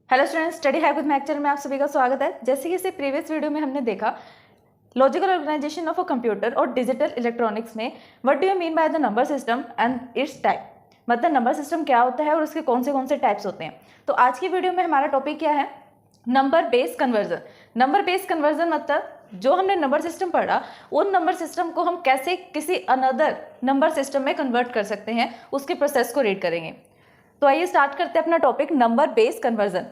Hello students, study hack with math channel में आप सभी का स्वागत है। जैसे कि इसे प्रीवियस वीडियो में हमने देखा logical organization of a computer और डिजिटल इलेक्ट्रॉनिक्स में what do you mean by the number system and its type, मतलब नंबर सिस्टम क्या होता है और उसके कौन से टाइप्स होते हैं। तो आज की वीडियो में हमारा टॉपिक क्या है, number base conversion. Number base conversion मतलब जो हमने नंबर सिस्टम पढ़ा उन नंबर सिस्टम को हम कैसे किसी अनदर नंबर सिस्टम में कन्वर्ट कर सकते हैं, उसके प्रोसेस को रीड करेंगे। तो आइए स्टार्ट करते हैं अपना topic, number base conversion.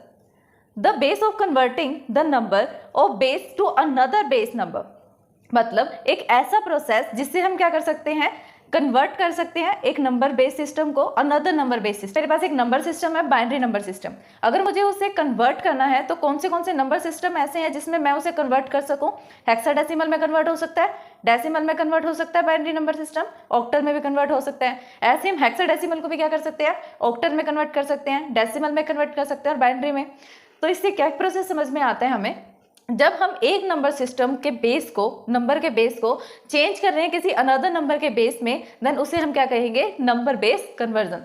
The base of converting the number of base to another base number, मतलब एक ऐसा प्रोसेस जिससे हम क्या कर सकते हैं, कन्वर्ट कर सकते हैं एक नंबर बेस सिस्टम को अनदर नंबर बेस सिस्टम। मेरे पास एक नंबर सिस्टम है, बाइनरी नंबर सिस्टम। अगर मुझे उसे कन्वर्ट करना है तो कौन से नंबर सिस्टम ऐसे हैं जिसमें मैं उसे कन्वर्ट कर सकूं। हेक्साडेसिमल में कन्वर्ट हो सकता है, डेसिमल में कन्वर्ट हो सकता है बाइनरी नंबर सिस्टम, ऑक्टल में भी कन्वर्ट हो सकता है। ऐसे हम हेक्साडेसिमल को भी क्या कर सकते हैं, ऑक्टल में कन्वर्ट कर सकते हैं, डेसिमल में कन्वर्ट कर सकते हैं और बाइनरी में। तो इससे क्या प्रोसेस समझ में आता है हमें, जब हम एक नंबर सिस्टम के बेस को, नंबर के बेस को चेंज कर रहे हैं किसी अनदर नंबर के बेस में, देन उसे हम क्या कहेंगे, number base conversion.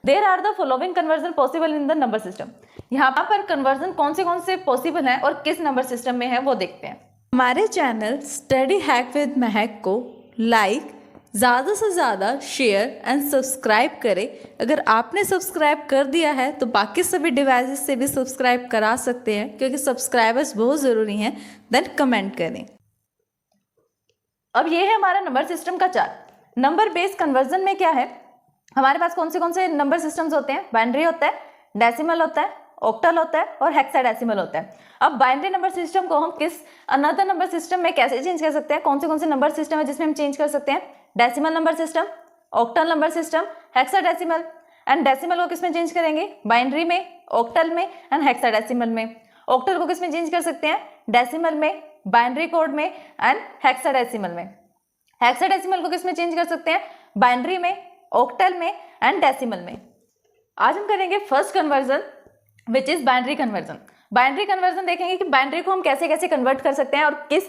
There are the following conversion possible in the number system. यहाँ पर कन्वर्जन कौन से पॉसिबल हैं और किस नंबर सिस्टम में है वो देखते हैं। हमारे चैनल स्टडी हैक विद महक को लाइक, ज़्यादा से ज़्यादा शेयर एंड सब्सक्राइब करें। अगर आपने सब्सक्राइब कर दिया है तो बाकी सभी डिवाइसेस से भी सब्सक्राइब करा सकते हैं, क्योंकि सब्सक्राइबर्स बहुत ज़रूरी हैं। देन कमेंट करें। अब ये है हमारा नंबर सिस्टम का चार्ट। नंबर बेस कन्वर्जन में क्या है, हमारे पास कौन से नंबर सिस्टम्स होते हैं, बाइनरी होता है, डेसिमल होता है, ऑक्टल होता है और हेक्साडेसिमल होता है। अब बाइनरी नंबर सिस्टम को हम किस अनदर नंबर सिस्टम में कैसे चेंज कर सकते हैं, कौन से नंबर सिस्टम है जिसमें हम चेंज कर सकते हैं, decimal number system, octal number system, hexadecimal. And decimal को किसमें चेंज करेंगे, बाइनरी में, ऑक्टल में एंड हेक्साडेसिमल में। ऑक्टल को किसमें चेंज कर सकते हैं, डेसिमल में, बाइनरी कोड में एंड हेक्साडेसिमल में। हेक्साडेसिमल को किसमें चेंज कर सकते हैं, बाइनरी में, ऑक्टल में एंड डेसिमल में। आज हम करेंगे first conversion which is binary conversion. Binary conversion देखेंगे कि बाइनरी को हम कैसे कन्वर्ट कर सकते हैं और किस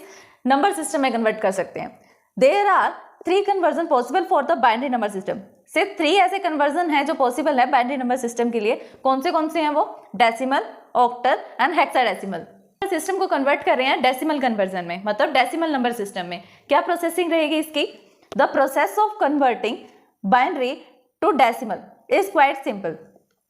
नंबर सिस्टम में कन्वर्ट कर सकते हैं। There are 3 conversion possible for the binary number system. सिर्फ 3 ऐसे कन्वर्जन है जो पॉसिबल है बाइनरी नंबर सिस्टम के लिए। कौन से हैं वो, decimal, octal and hexadecimal. System को कन्वर्ट कर रहे हैं डेसिमल कन्वर्जन में, मतलब डेसिमल नंबर सिस्टम में। क्या प्रोसेसिंग रहेगी इसकी, the process of converting binary to decimal is quite simple.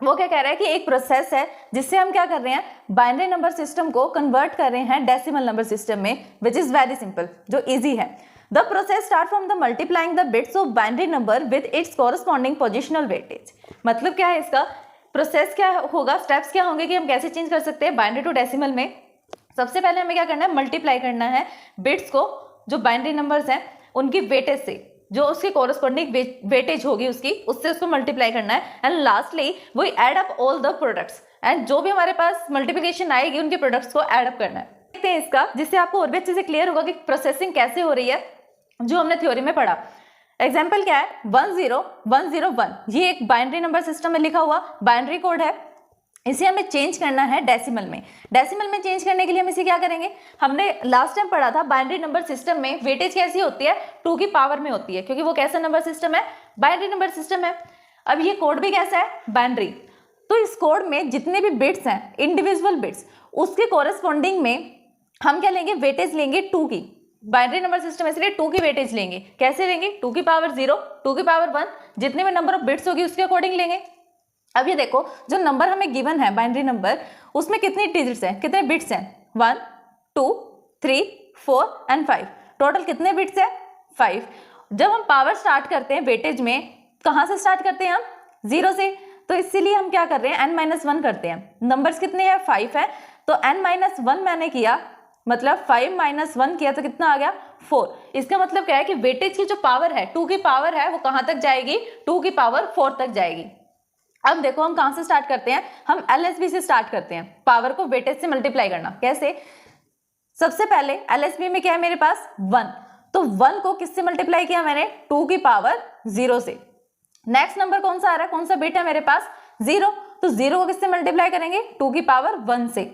वो क्या कह रहा है कि एक प्रोसेस है जिससे हम क्या कर रहे हैं, बाइनरी नंबर सिस्टम को कन्वर्ट कर रहे हैं डेसिमल नंबर सिस्टम में, विच इज वेरी सिंपल, जो इजी है। The process start from the multiplying the bits of binary number with its corresponding positional weightage. मतलब क्या है इसका प्रोसेस, क्या होगा, स्टेप्स क्या होंगे कि हम कैसे चेंज कर सकते हैं बाइनरी टू डेसिमल में। सबसे पहले हमें क्या करना है, मल्टीप्लाई करना है बिट्स को, जो बाइनरी नंबर्स हैं उनकी वेटेज से, जो उसकी कॉरस्पॉन्डिंग वेटेज होगी उससे उसको मल्टीप्लाई करना है। And lastly we add up all the products, and जो भी हमारे पास मल्टीप्लिकेशन आएगी उनके प्रोडक्ट्स को ऐड अप करना है। देखते हैं इसका, जिससे आपको और भी अच्छे से क्लियर होगा कि प्रोसेसिंग कैसे हो रही है जो हमने थ्योरी में पढ़ा। एग्जाम्पल क्या है, 10101, ये एक बाइनरी नंबर सिस्टम में लिखा हुआ बाइनरी कोड है। इसे हमें चेंज करना है डेसिमल में। डेसिमल में चेंज करने के लिए हम इसे क्या करेंगे, हमने लास्ट टाइम पढ़ा था बाइनरी नंबर सिस्टम में वेटेज कैसी होती है, 2 की पावर में होती है, क्योंकि वो कैसा नंबर सिस्टम है, बाइनरी नंबर सिस्टम है। अब ये कोड भी कैसा है, बाइनरी। तो इस कोड में जितने भी बिट्स हैं, इंडिविजुअल बिट्स, उसके कॉरेस्पॉन्डिंग में हम क्या लेंगे, वेटेज लेंगे 2 की। बाइनरी नंबर सिस्टम इसलिए 2 की वेटेज लेंगे। कैसे लेंगे, 2 की पावर 0, 2 की पावर 1, जितने भी नंबर ऑफ बिट्स होगी उसके अकॉर्डिंग लेंगे। अब ये देखो, जो नंबर हमें गिवन है बाइनरी नंबर, उसमें कितनी डिजिट्स हैं, कितने बिट्स हैं, 1 2 3 4 एंड 5। टोटल कितने बिट्स हैं, 5। जब हम पावर स्टार्ट करते हैं वेटेज में, कहाँ से स्टार्ट करते हैं हम, 0 से। तो इसीलिए हम क्या कर रहे हैं, n-1 करते हैं। नंबर्स कितने हैं, 5 है, तो n-1 मैंने किया, मतलब 5 - 1 किया तो कितना आ गया, 4। इसका मतलब क्या है कि वेटेज की जो पावर है, 2 की पावर है, वो कहाँ तक जाएगी, 2 की पावर 4 तक जाएगी। अब देखो हम कहाँ से स्टार्ट करते हैं, हम LSB से स्टार्ट करते हैं, पावर को वेटेज से मल्टीप्लाई करना। कैसे, सबसे पहले LSB में क्या है मेरे पास, 1, तो 1 को किससे मल्टीप्लाई किया मैंने, 2 की पावर 0 से। नेक्स्ट नंबर कौन सा आ रहा है, कौन सा बिट है मेरे पास, 0, तो 0 को किससे मल्टीप्लाई करेंगे, 2 की पावर 1 से।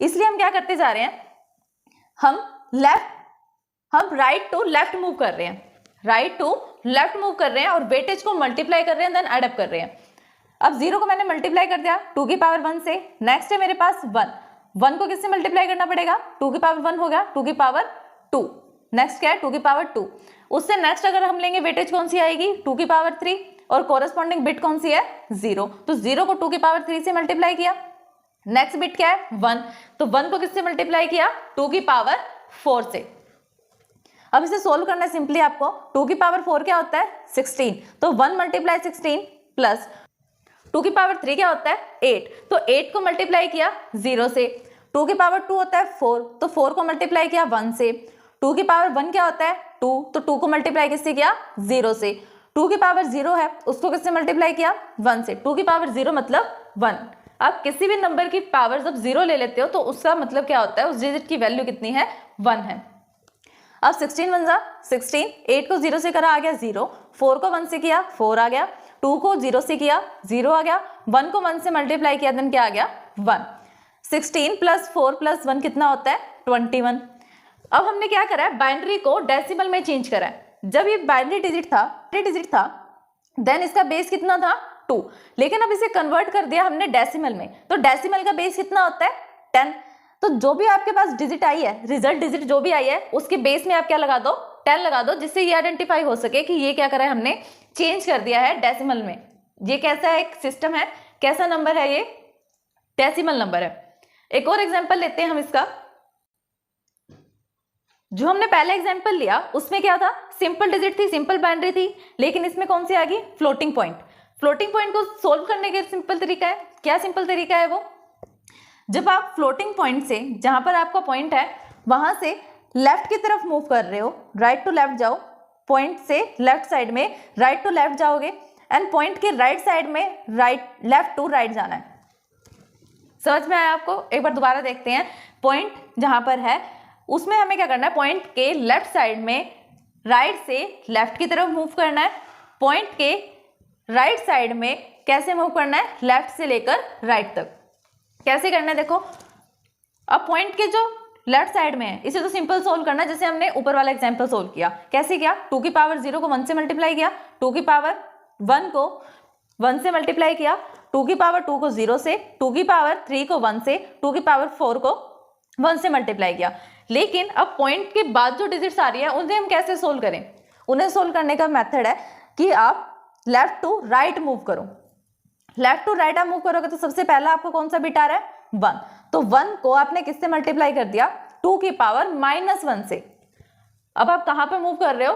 इसलिए हम क्या करते जा रहे हैं, हम राइट टू लेफ्ट मूव कर रहे हैं, राइट टू लेफ्ट मूव कर रहे हैं और वेटेज को मल्टीप्लाई कर रहे हैं, देन एड अप कर रहे हैं। अब 0 को मैंने मल्टीप्लाई कर दिया 2 की पावर 1 से। नेक्स्ट है मेरे पास 1 को किससे मल्टीप्लाई करना पड़ेगा, 2 की पावर 1 हो गया 2 की पावर 2। नेक्स्ट क्या है 2 की पावर 2। उससे नेक्स्ट अगर हम लेंगे वेटेज कौन सी आएगी 2 की पावर 3 और कोरस्पॉन्डिंग बिट कौन सी है 0। तो 0 को 2 की पावर 3 से मल्टीप्लाई किया। नेक्स्ट बिट क्या है 1, तो 1 को किससे मल्टीप्लाई किया 2 की पावर 4 से। अब इसे सोल्व करना है सिंपली आपको। 2 की पावर 4 क्या होता है 16, तो 1 मल्टीप्लाई 16 प्लस 2 की पावर 3 क्या होता है 8, तो 8 को मल्टीप्लाई किया 0 से। 2 की पावर 2 होता है 4, तो 4 को मल्टीप्लाई किया 1 से। 2 की पावर 1 क्या होता है 2, तो 2 को मल्टीप्लाई किससे किया 0 से। 2 की पावर 0 है उसको किससे मल्टीप्लाई किया 1 से। 2 की पावर 0 मतलब 1। आप किसी भी नंबर की पावर जब 0 ले लेते हो तो उसका मतलब क्या होता है, उस डिजिट की वैल्यू कितनी है 1 है। अब 16 1 जा 16, 8 को 0 से करा आ गया 0, 4 को 1 से किया 4 आ गया, 2 को 0 से किया 0 आ गया, 1 को 1 से मल्टीप्लाई किया देन क्या आ गया 1। 16 प्लस 4 प्लस 1 कितना होता है 21। अब हमने क्या करा है बाइनरी को डेसिमल में चेंज करा है। जब ये बाइनरी डिजिट था देन इसका बेस कितना था 2, लेकिन अब इसे कन्वर्ट कर दिया हमने डेसिमल में, तो डेसिमल का बेस कितना होता है 10। तो जो भी आपके पास डिजिट आई है, रिजल्ट डिजिट जो भी आई है उसके बेस में आप क्या लगा दो 10 लगा दो, जिससे ये आइडेंटिफाई हो सके कि ये क्या करा है हमने चेंज कर दिया है डेसिमल में। ये कैसा एक सिस्टम है, कैसा नंबर है, ये डेसिमल नंबर है। एक और एग्जांपल लेते हैं हम इसका। जो हमने पहला एग्जांपल लिया उसमें क्या था सिंपल डिजिट थी, सिंपल बाइनरी थी, लेकिन इसमें कौन सी आ गई फ्लोटिंग पॉइंट। फ्लोटिंग पॉइंट को सोल्व करने के सिंपल तरीका है, क्या सिंपल तरीका है वो, जब आप फ्लोटिंग पॉइंट से जहां पर आपका पॉइंट है वहां से लेफ्ट की तरफ मूव कर रहे हो, राइट टू लेफ्ट जाओ, पॉइंट से लेफ्ट साइड में राइट टू लेफ्ट जाओगे एंड पॉइंट के राइट साइड में लेफ्ट टू राइट जाना है। समझ में आया आपको, एक बार दोबारा देखते हैं। पॉइंट जहां पर है उसमें हमें क्या करना है, पॉइंट के लेफ्ट साइड में राइट से लेफ्ट की तरफ मूव करना है, पॉइंट के राइट साइड में कैसे मूव करना है, लेफ्ट से लेकर राइट तक। कैसे करना है देखो, अब पॉइंट के जो लेफ्ट साइड में है इसे तो सिंपल सोल्व करना है, जैसे हमने ऊपर वाला एग्जांपल सोल्व किया। कैसे किया, 2 की पावर 0 को 1 से मल्टीप्लाई किया, 2 की पावर 1 को 1 से मल्टीप्लाई किया, 2 की पावर 2 को 0 से, 2 की पावर 3 को 1 से, 2 की पावर 4 को 1 से मल्टीप्लाई किया। लेकिन अब पॉइंट के बाद जो डिजिट्स आ रही है उन्हें हम कैसे सोल्व करें, उन्हें सोल्व करने का मेथड है कि आप लेफ्ट टू राइट मूव करो। लेफ्ट टू राइट आप मूव करोगे तो सबसे पहला आपको कौन सा बिट आ रहा है 1, तो 1 को आपने किससे मल्टीप्लाई कर दिया 2 की पावर -1 से। अब आप कहां पे मूव कर रहे हो,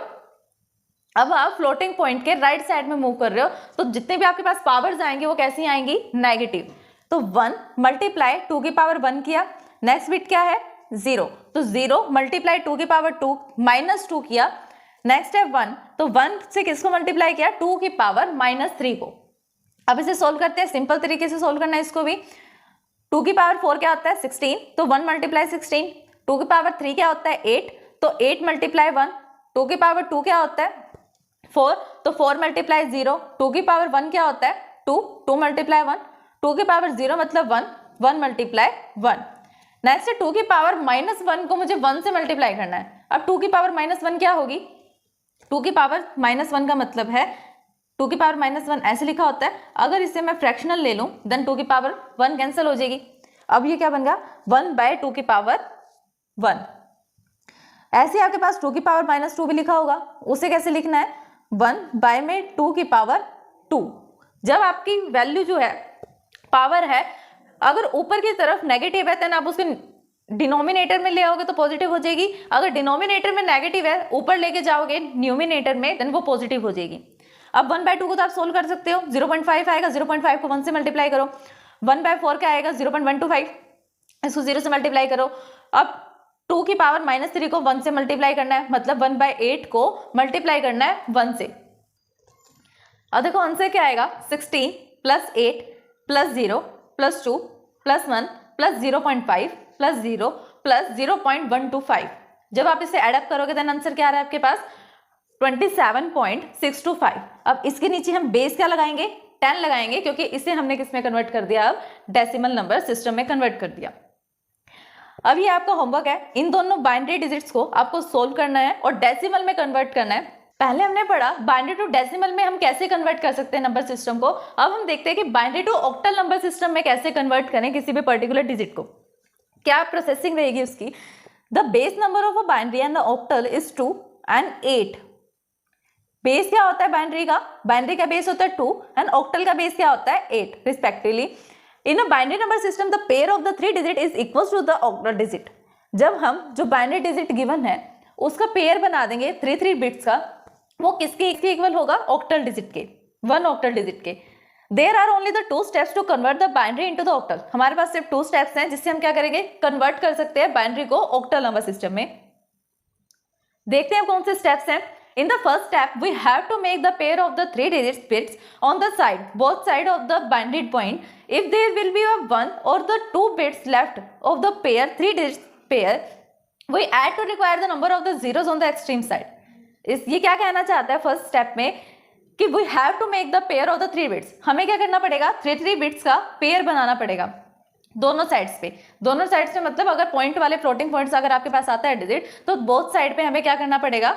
अब आप फ्लोटिंग पॉइंट के राइट साइड में मूव कर रहे हो, तो जितने भी आपके पास पावर्स आएंगे वो कैसी आएंगी नेगेटिव। तो 1 मल्टीप्लाई 2 की पावर 1 किया, नेक्स्ट बिट क्या है 0, तो 0 मल्टीप्लाई 2 की पावर 2 -2 किया, नेक्स्ट है 1, तो 1 से किसको मल्टीप्लाई किया 2 की पावर -3 को। अब इसे सोल्व करते हैं, सिंपल तरीके से सोल्व करना है इसको भी। 2 की पावर 4 क्या होता है 16, तो 1 मल्टीप्लाई 16, 2 की पावर 3 क्या होता है 8, तो 8 मल्टीप्लाई 1, 2 की पावर 2 क्या होता है 4, तो 4 मल्टीप्लाई 0, 2 की पावर 1 क्या होता है 2, 2 मल्टीप्लाई 1, 2 की पावर 0 मतलब 1, 1 मल्टीप्लाई 1। नेक्स्ट है 2 की पावर -1 को मुझे 1 से मल्टीप्लाई करना है। अब 2 की पावर -1 क्या होगी, 2 की पावर -1 का मतलब है 2 की पावर -1 ऐसे लिखा होता है, अगर इसे मैं फ्रैक्शनल ले लूं देन 2 की पावर 1 कैंसिल हो जाएगी। अब ये क्या बन गया 1/2 की पावर 1। ऐसे आपके पास 2 की पावर -2 भी लिखा होगा, उसे कैसे लिखना है 1/2 की पावर 2। जब आपकी वैल्यू जो है पावर है अगर ऊपर की तरफ नेगेटिव है देन आप उसके डिनोमिनेटर में ले आओगे तो पॉजिटिव हो जाएगी, अगर डिनोमिनेटर में नेगेटिव है ऊपर लेके जाओगे न्यूमिनेटर में देन वो पॉजिटिव हो जाएगी। अब 1/2 को तो आप सोल्व कर सकते हो, 0.5 आएगा, 0.5 को 1 से मल्टीप्लाई करो, 1/4 क्या आएगा 0.125, इसको 0 से मल्टीप्लाई करो। अब 2 की पावर -3 को 1 से मल्टीप्लाई करना है, मतलब 1/8 को मल्टीप्लाई करना है 1 से। अब देखो आंसर क्या आएगा 16 + 8 + 0 + 2 + 1 + 0.5 + 0 + 0.125। जब आप इसे एडअप करोगे देन आंसर क्या आ रहा है आपके पास 27.625। अब इसके नीचे हम बेस क्या लगाएंगे 10 लगाएंगे, क्योंकि इसे हमने किस में कन्वर्ट कर दिया, अब डेसिमल नंबर सिस्टम में कन्वर्ट कर दिया। अब ये आपका होमवर्क है, इन दोनों बाइनरी डिजिट्स को आपको सोल्व करना है और डेसिमल में कन्वर्ट करना है। पहले हमने पढ़ा बाइनरी टू डेसिमल में हम कैसे कन्वर्ट कर सकते हैं नंबर सिस्टम को। अब हम देखते हैं कि binary to octal number system में कैसे कन्वर्ट करें किसी भी पर्टिकुलर डिजिट को, क्या प्रोसेसिंग रहेगी उसकी। The base number of a binary and the octal is 2 and 8। Base क्या होता है बाइनरी का? बाइनरी का बेस होता है 2 एंड ऑक्टल का बेस क्या होता है 8 respectively. In a binary number system the pair of the 3 digit is equal to the octal digit. जब हम जो बाइनरी डिजिट गिवन है उसका पेयर बना देंगे 3 बिट्स का, वो किसके इक्वल होगा? ऑक्टल डिजिट के, 1 ऑक्टल डिजिट के। There are only the 2 steps to convert the binary into the octal. हमारे पास सिर्फ 2 स्टेप्स हैं जिससे हम क्या करेंगे, कन्वर्ट कर सकते हैं बाइनरी को ऑक्टल नंबर सिस्टम में। देखते हैं कौन से स्टेप्स हैं। In the first step, we have to make the pair of the 3 digits bits on the side, both side of the binary point. If there will be a 1 or the 2 bits left of the pair, 3 digits pair, we add to require the number of the zeros on the extreme side. ये क्या कहना चाहता है first step में कि we have to make the pair of the 3 bits. हमें क्या करना पड़ेगा? 3 बिट्स का पेयर बनाना पड़ेगा दोनों साइड्स पे। दोनों साइड्स पे मतलब अगर पॉइंट वाले फ्लोटिंग पॉइंट्स अगर आपके पास आता है डिजिट, तो बोथ साइड पे हमें क्या करना पड़ेगा?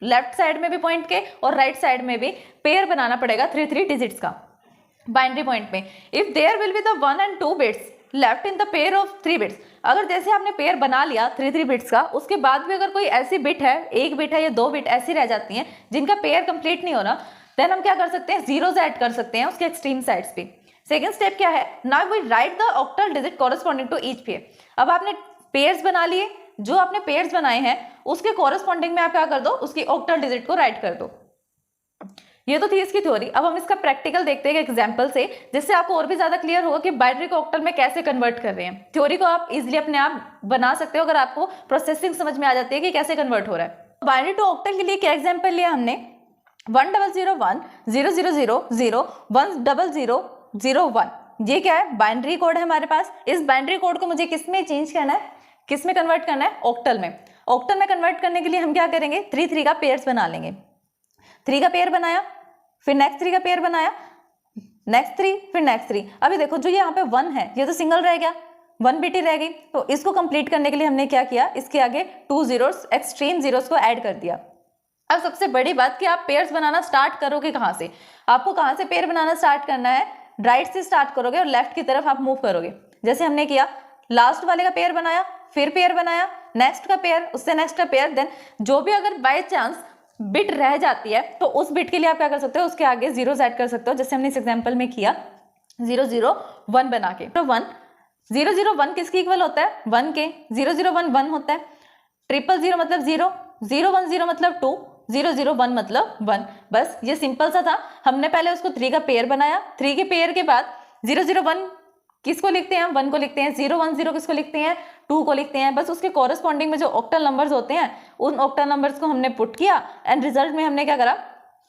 लेफ्ट साइड में भी पॉइंट के और राइट साइड में भी पेयर बनाना पड़ेगा 3 डिजिट्स का बाइनरी पॉइंट में। If there will be the 1 and 2 bits left in the pair of 3 bits, अगर जैसे आपने पेयर बना लिया 3 बिट्स का, उसके बाद भी अगर कोई ऐसी बिट है, 1 बिट है या 2 बिट ऐसी रह जाती हैं जिनका पेयर कंप्लीट नहीं हो रहा, देन हम क्या कर सकते हैं? जीरोज ऐड कर सकते हैं उसके एक्सट्रीम साइड्स पे। सेकेंड स्टेप क्या है? Now we write the octal digit corresponding to each pair. अब आपने पेयर्स बना लिए, जो आपने पेयर्स बनाए हैं उसके कॉरेस्पॉन्डिंग में आप क्या कर दो? उसकी ऑक्टल डिजिट को राइट कर दो। ये तो थी इसकी थ्योरी। अब हम इसका प्रैक्टिकल देखते हैं एग्जांपल से, जिससे आपको और भी ज्यादा क्लियर होगा कि बाइनरी को ऑक्टल में कैसे कन्वर्ट कर रहे हैं। थ्योरी को आप इजीली अपने आप बना सकते हो अगर आपको प्रोसेसिंग समझ में आ जाती है कि कैसे कन्वर्ट हो रहा है। बाइनरी टू ऑक्टल के लिए क्या एग्जाम्पल लिया हमने? 1001 000 10001। ये क्या है? बाइनरी कोड है हमारे पास। इस बाइनरी कोड को मुझे किस में चेंज करना है, किस में कन्वर्ट करना है? ऑक्टल में। ऑक्टल में कन्वर्ट करने के लिए हम क्या करेंगे? 3 का पेयर्स बना लेंगे। 3 का पेयर बनाया, फिर नेक्स्ट 3 का पेयर बनाया, नेक्स्ट 3, फिर नेक्स्ट 3। अभी देखो जो यहाँ पे 1 है ये तो सिंगल रह गया, 1 बिट ही रह गई। तो इसको कंप्लीट करने के लिए हमने क्या किया? इसके आगे 2 जीरोस, एक्सट्रीम जीरोस को ऐड कर दिया। अब सबसे बड़ी बात कि आप पेयर्स बनाना स्टार्ट करोगे कहाँ से? आपको कहाँ से पेयर बनाना स्टार्ट करना है? राइट से स्टार्ट करोगे और लेफ्ट की तरफ आप मूव करोगे, जैसे हमने किया। लास्ट वाले का पेयर बनाया, फिर पेयर बनाया, नेक्स्ट का पेयर, उससे नेक्स्ट का पेयर। देन जो भी अगर बाय चांस बिट रह जाती है तो उस बिट के लिए आप क्या कर सकते हो? उसके आगे जीरोस ऐड कर सकते हो, जैसे हमने इस एग्जांपल में किया 001 बना के। तो 001 किसके इक्वल होता है? 1 के। 001 1 होता है। 000 मतलब 0, 010 मतलब 2, 001 मतलब 1। बस ये सिंपल सा था। हमने पहले उसको 3 का पेयर बनाया, 3 के पेयर के बाद 001 किसको लिखते हैं? 1 को लिखते हैं। 010 किसको लिखते हैं? 2 को लिखते हैं। बस उसके कॉरेस्पॉन्डिंग में जो ऑक्टल नंबर्स होते हैं उन ऑक्टल नंबर्स को हमने पुट किया एंड रिजल्ट में हमने क्या करा?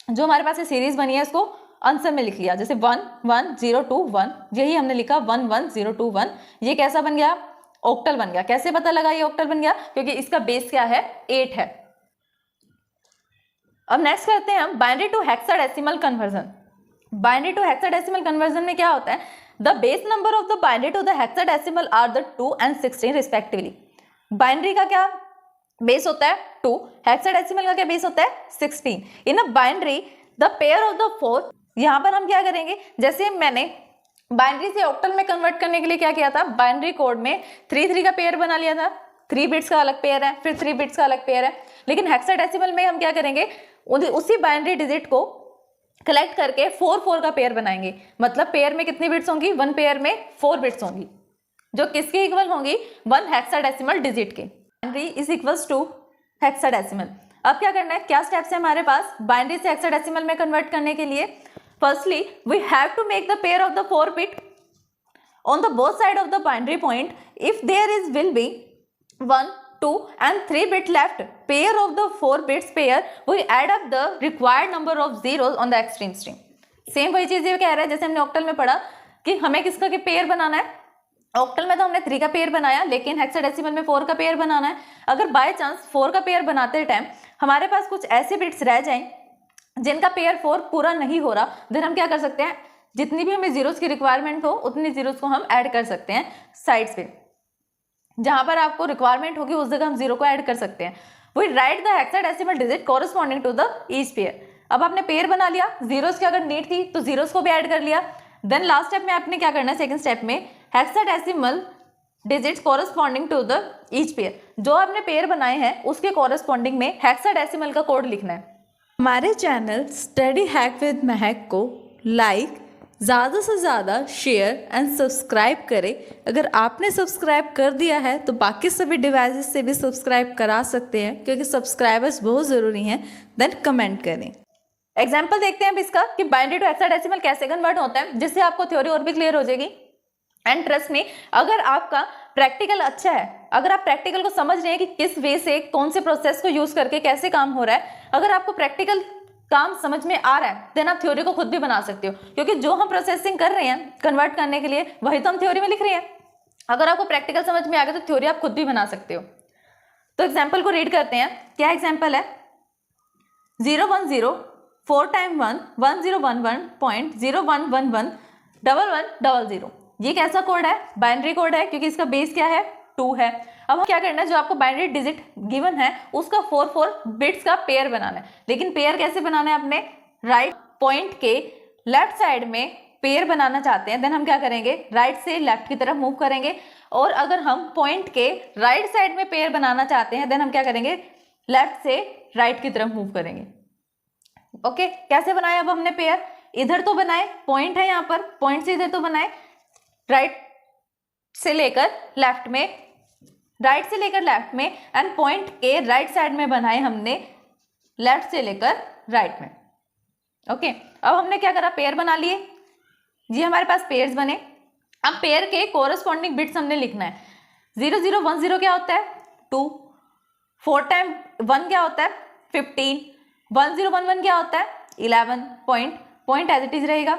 जो हमारे पास ये सीरीज बनी है इसको आंसर में लिख लिया, जैसे 1 1 0 2 1। यही हमने लिखा 1 1 0 2 1। ये कैसा बन गया? ऑक्टल बन गया। कैसे पता लगा ये ऑक्टल बन गया? क्योंकि इसका बेस क्या है? 8 है। अब नेक्स्ट करते हैं हम binary to hexadecimal conversion. Binary to hexadecimal conversion में क्या होता है? The base number of the binary to the hexadecimal are the 2 and 16 respectively. Binary का क्या बेस होता है? 2। हेक्साडेसिमल का क्या बेस होता है? 16। In a binary the pair of the 4, यहाँ पर हम क्या करेंगे? जैसे मैंने बाइनरी से ऑक्टल में कन्वर्ट करने के लिए क्या किया था? बाइनरी कोड में 3 का पेयर बना लिया था। 3 बिट्स का अलग पेयर है, फिर 3 बिट्स का अलग पेयर है। लेकिन हेक्साडेसिमल में हम क्या करेंगे? उसी बाइनरी डिजिट को कलेक्ट करके 4 का पेयर बनाएंगे। मतलब पेयर में कितनी बिट्स होंगी? 1 पेयर में 4 बिट्स होंगी, जो किसके इक्वल होंगी? 1 हेक्साडेसिमल डिजिट के। Binary is equals to hexadecimal. अब क्या करना है? क्या स्टेप्स है हमारे पास बाइनरी से हेक्साडेसिमल में कन्वर्ट करने के लिए? Firstly we have to make the pair of the 4 bit on the both side of the binary point. If there is will be 1 2 and 3 bit left pair of the 4 bits pair, we add up the required number of zeros on the extreme string। Same वही चीज ये कह रहा है जैसे हमने octal में पढ़ा कि हमें किसका के पेयर बनाना है। ऑक्टल में तो हमने 3 का पेयर बनाया, लेकिन हेक्साडेसिमल में 4 का पेयर बनाना है। अगर बाय चांस 4 का पेयर बनाते टाइम हमारे पास कुछ ऐसे बिट्स रह जाएं जिनका पेयर 4 पूरा नहीं हो रहा, देन हम क्या कर सकते हैं? जितनी भी हमें जीरोस की रिक्वायरमेंट हो उतनी जीरोस को हम ऐड कर सकते हैं साइड्स पे। जहां पर आपको रिक्वायरमेंट होगी उस जगह हम 0 को ऐड कर सकते हैं। We write the hexadecimal digit corresponding to the each pair. अब आपने पेयर बना लिया, जीरोस की अगर नीड थी तो जीरोस को भी ऐड कर लिया। देन लास्ट स्टेप में आपने क्या करना है, सेकंड स्टेप में hexadecimal digits corresponding to the each pair, जो आपने पेयर बनाए हैं उसके कॉरेस्पॉन्डिंग में हेक्साडेसिमल का कोड लिखना है। हमारे चैनल स्टडी हैक विद महक को लाइक, ज़्यादा से ज़्यादा शेयर एंड सब्सक्राइब करें। अगर आपने सब्सक्राइब कर दिया है तो बाकी सभी डिवाइसेस से भी सब्सक्राइब करा सकते हैं, क्योंकि सब्सक्राइबर्स बहुत ज़रूरी हैं। देन कमेंट करें। एग्जाम्पल देखते हैं अब इसका कि बाइनरी टू हेक्साडेसिमल कैसे कन्वर्ट होता है, जिससे आपको थ्योरी और भी क्लियर हो जाएगी। एंड ट्रस्ट में, अगर आपका प्रैक्टिकल अच्छा है, अगर आप प्रैक्टिकल को समझ रहे हैं कि किस वे से कौन से प्रोसेस को यूज करके कैसे काम हो रहा है, अगर आपको प्रैक्टिकल काम समझ में आ रहा है, देन आप थ्योरी को खुद भी बना सकते हो, क्योंकि जो हम प्रोसेसिंग कर रहे हैं कन्वर्ट करने के लिए वही तो हम थ्योरी में लिख रहे हैं। अगर आपको प्रैक्टिकल समझ में आ गया तो थ्योरी आप खुद भी बना सकते हो। तो एग्जाम्पल को रीड करते हैं। क्या एग्जाम्पल है, 010 4 टाइम 1 1011.01111100। ये कैसा कोड है, बाइनरी कोड है, क्योंकि इसका बेस क्या है 2 है। अब हम क्या करना है, जो आपको बाइनरी डिजिट गिवन है उसका 4 बिट्स का पेयर बनाना है। लेकिन पेयर कैसे बनाना है, अपने राइट पॉइंट के लेफ्ट साइड में पेयर बनाना चाहते हैं। देन हम क्या करेंगे, राइट से लेफ्ट की तरफ मूव करेंगे। और अगर हम पॉइंट के राइट साइड में पेयर बनाना चाहते हैं, देन हम क्या करेंगे, लेफ्ट से राइट की तरफ मूव करेंगे। ओके, कैसे बनाया अब हमने पेयर, इधर तो बनाए, पॉइंट है यहाँ पर, पॉइंट से इधर तो बनाए, राइट से लेकर लेफ्ट में, राइट से लेकर लेफ्ट में, एंड पॉइंट के राइट साइड में बनाए हमने लेफ्ट से लेकर राइट में। ओके, अब हमने क्या करा, पेयर बना लिए जी, हमारे पास पेयर्स बने। अब पेयर के कोरेस्पॉन्डिंग बिट्स हमने लिखना है। 0010 क्या होता है 2, 4 टाइम 1 क्या होता है 15, 1011 क्या होता है 11, पॉइंट एज इट इज रहेगा।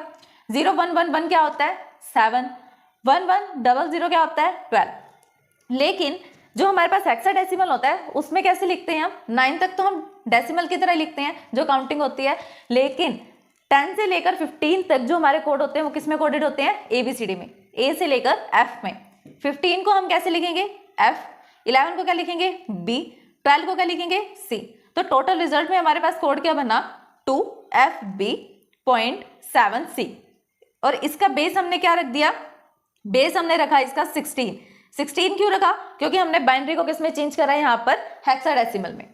0111 क्या होता है 7, 1100 क्या होता है 12। लेकिन जो हमारे पास हेक्साडेसिमल होता है उसमें कैसे लिखते हैं हम, 9 तक तो हम डेसिमल की तरह लिखते हैं जो काउंटिंग होती है, लेकिन 10 से लेकर 15 तक जो हमारे कोड होते हैं वो किस में कोडेड होते हैं, ABCD में, A से लेकर F में। 15 को हम कैसे लिखेंगे F, 11 को क्या लिखेंगे B, 12 को क्या लिखेंगे C। तो टोटल रिजल्ट में हमारे पास कोड क्या बना 2FB.7C। और इसका बेस हमने क्या रख दिया, बेस हमने रखा इसका 16 क्यों रखा, क्योंकि हमने बाइनरी को किस में चेंज करा है यहाँ पर हेक्साडेसिमल में।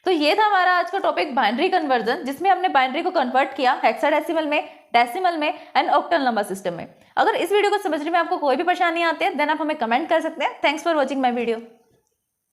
तो ये था हमारा आज का टॉपिक बाइनरी कन्वर्जन, जिसमें हमने बाइनरी को कन्वर्ट किया हेक्साडेसिमल में, डेसिमल में एंड ऑक्टल नंबर सिस्टम में। अगर इस वीडियो को समझने में आपको कोई भी परेशानी आती है देन आप हमें कमेंट कर सकते हैं। Thanks for watching my video.